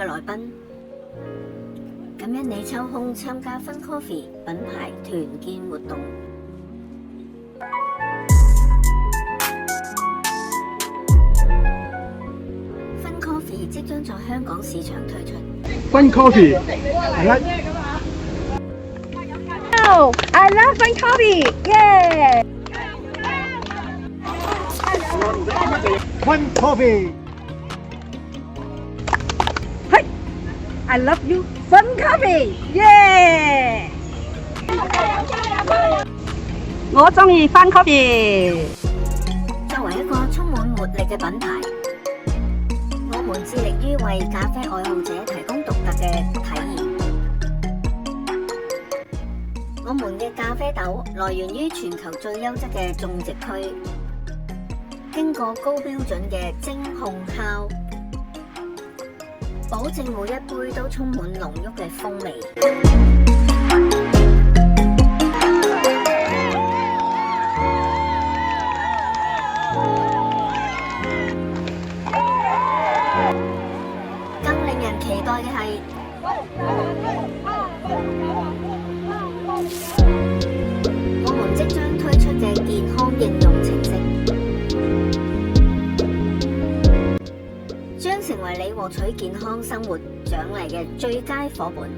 嘅來賓。感恩你抽空參加 Fun Coffee 品牌團建活動。Fun Coffee 即將在香港市場推出。Fun Coffee，係啦。Oh, I love Fun Coffee, yeah! Fun Coffee， Hey, I love you, Fun Coffee, yeah! 我鍾意 Fun Coffee。作為一個充滿活力嘅品牌，我們致力於為咖啡愛好者提供獨特嘅體驗。我們嘅咖啡豆來源於全球最優質嘅種植區，經過高標準嘅精烘烤，保證每一杯都充滿濃郁嘅風味。更令人期待嘅係，我們即將推出嘅健康應用程式，將成為你獲取健康生活獎勵嘅最佳夥伴。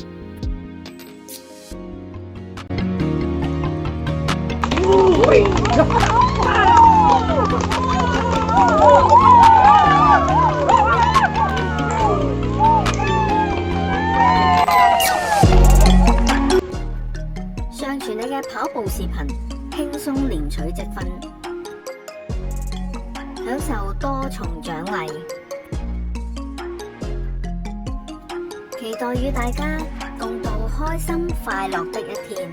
上傳你嘅跑步視頻，輕鬆連取積分，享受多重獎勵。期待與大家共度開心快樂的一天。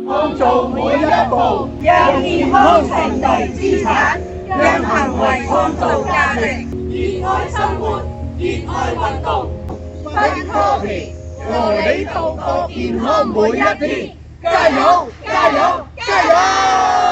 創造每一步，讓健康成為資產，讓行為創造價值。熱愛生活，熱愛運動。Fun Coffee，和你度過健康每一天。加油！加油！加油！